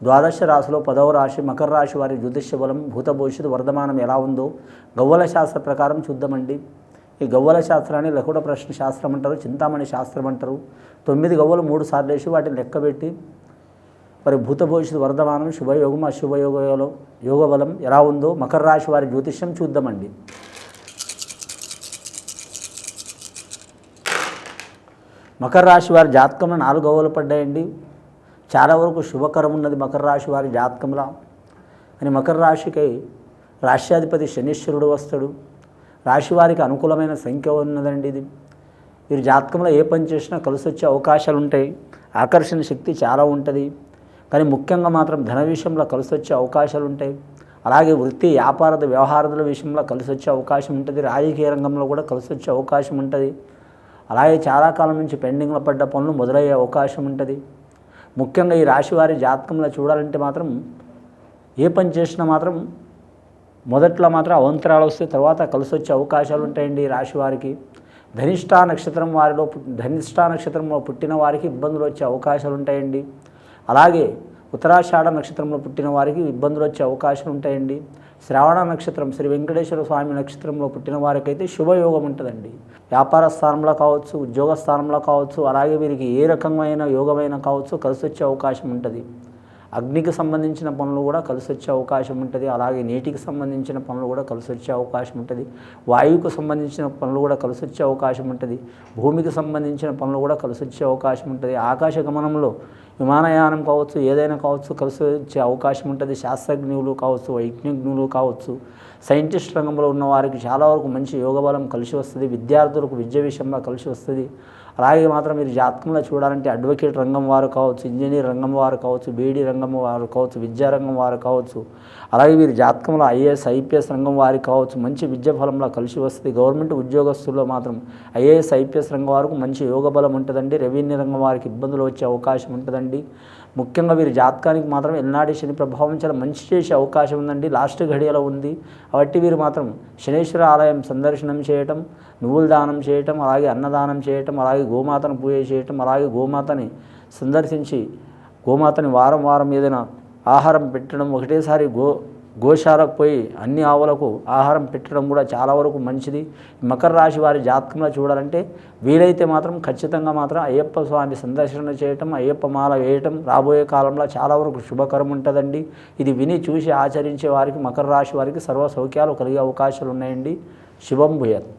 ద్వాదశ రాశిలో 10వ రాశి మకర రాశి వారి జ్యోతిష్య బలం భూత భవిష్యత్తు వర్ధమానం ఎలా ఉందో గవ్వల శాస్త్ర ప్రకారం చూద్దామండి. ఈ గవ్వల శాస్త్రాన్ని లకుట ప్రశ్న శాస్త్రం అంటారు, చింతామణి శాస్త్రం అంటారు. 9 గవ్వలు 3 సార్లు వేసి వాటిని లెక్కబెట్టి మరి భూత భవిష్యత్తు వర్ధమానం శుభయోగం అశుభయోగంలో యోగ బలం ఎలా ఉందో మకర రాశి వారి జ్యోతిష్యం చూద్దామండి. మకర రాశి వారి జాతకంలో 4 గవ్వలు పడ్డాయండి. చాలా వరకు శుభకరం ఉన్నది మకర రాశి వారి జాతకంలో. అని మకర రాశికి రాశ్యాధిపతి శనీశ్వరుడు వస్తాడు. రాశి వారికి అనుకూలమైన సంఖ్య ఉన్నదండి. ఇది వీరి జాతకంలో ఏ పని చేసినా కలిసి వచ్చే అవకాశాలు ఉంటాయి. ఆకర్షణ శక్తి చాలా ఉంటుంది. కానీ ముఖ్యంగా మాత్రం ధన విషయంలో కలిసి వచ్చే అవకాశాలు ఉంటాయి. అలాగే వృత్తి వ్యాపార వ్యవహారాల విషయంలో కలిసి వచ్చే అవకాశం ఉంటుంది. రాజకీయ రంగంలో కూడా కలిసి వచ్చే అవకాశం ఉంటుంది. అలాగే చాలా కాలం నుంచి పెండింగ్లో పడ్డ పనులు మొదలయ్యే అవకాశం ఉంటుంది. ముఖ్యంగా ఈ రాశి వారి జాతకంలో చూడాలంటే మాత్రం ఏ పని చేసినా మాత్రం మొదట్లో మాత్రం అవంతరాలు వస్తే తర్వాత కలిసి వచ్చే అవకాశాలు ఉంటాయండి. ఈ రాశి వారికి ధనిష్ఠా నక్షత్రంలో పుట్టిన వారికి ఇబ్బందులు వచ్చే అవకాశాలు ఉంటాయండి. అలాగే ఉత్తరాషాఢ నక్షత్రంలో పుట్టిన వారికి ఇబ్బందులు వచ్చే అవకాశాలు ఉంటాయండి. శ్రావణ నక్షత్రం శ్రీ వెంకటేశ్వర స్వామి నక్షత్రంలో పుట్టిన వారికైతే శుభయోగం ఉంటుందండి. వ్యాపార స్థానంలో కావచ్చు, ఉద్యోగ స్థానంలో కావచ్చు, అలాగే వీరికి ఏ రకమైన యోగమైన కావచ్చు కలిసి వచ్చే అవకాశం ఉంటుంది. అగ్నికి సంబంధించిన పనులు కూడా కలిసి వచ్చే అవకాశం ఉంటుంది. అలాగే నీటికి సంబంధించిన పనులు కూడా కలిసి వచ్చే అవకాశం ఉంటుంది. వాయువుకు సంబంధించిన పనులు కూడా కలిసి వచ్చే అవకాశం ఉంటుంది. భూమికి సంబంధించిన పనులు కూడా కలిసి వచ్చే అవకాశం ఉంటుంది. ఆకాశ గమనంలో విమానయానం కావచ్చు, ఏదైనా కావచ్చు కలిసి వచ్చే అవకాశం ఉంటుంది. శాస్త్రజ్ఞులు కావచ్చు, వైజ్ఞజ్ఞులు కావచ్చు, సైంటిస్ట్ రంగంలో ఉన్న వారికి చాలా వరకు మంచి యోగబలం కలిసి వస్తుంది. విద్యార్థులకు విద్య విషయంలో కలిసి వస్తుంది. అలాగే మాత్రం మీరు జాతకంలో చూడాలంటే అడ్వకేట్ రంగం వారు కావచ్చు, ఇంజనీర్ రంగం వారు కావచ్చు, బీడీ రంగం వారు కావచ్చు, విద్యారంగం వారు కావచ్చు, అలాగే వీరి జాతకంలో ఐఏఎస్ ఐపీఎస్ రంగం వారికి కావచ్చు మంచి విద్య ఫలంలో కలిసి వస్తుంది. గవర్నమెంట్ ఉద్యోగస్తుల్లో మాత్రం ఐఏఎస్ ఐపీఎస్ రంగం వారికి మంచి యోగ బలం ఉంటుందండి. రెవెన్యూ రంగం వారికి ఇబ్బందులు వచ్చే అవకాశం ఉంటుందండి. ముఖ్యంగా వీరి జాతకానికి మాత్రం ఎల్నాటి శని ప్రభావం చాలా మంచి చేసే అవకాశం ఉందండి. లాస్ట్ ఘడియలో ఉంది కాబట్టి వీరు మాత్రం శనేశ్వర ఆలయం సందర్శనం చేయటం, నువ్వుల దానం చేయటం, అలాగే అన్నదానం చేయటం, అలాగే గోమాతను పూజ చేయటం, అలాగే గోమాతని సందర్శించి గోమాతని వారం ఏదైనా ఆహారం పెట్టడం, ఒకటేసారి గోశాలకు పోయి అన్ని ఆవులకు ఆహారం పెట్టడం కూడా చాలా వరకు మంచిది. మకర రాశి వారి జాతకంలో చూడాలంటే వీలైతే మాత్రం ఖచ్చితంగా మాత్రం అయ్యప్ప స్వామి సందర్శన చేయటం, అయ్యప్ప మాల వేయటం రాబోయే కాలంలో చాలా వరకు శుభకరం ఉంటుందండి. ఇది విని చూసి ఆచరించే వారికి మకర రాశి వారికి సర్వ సౌఖ్యాలు కలిగే అవకాశాలు ఉన్నాయండి. శుభం భూయాత్.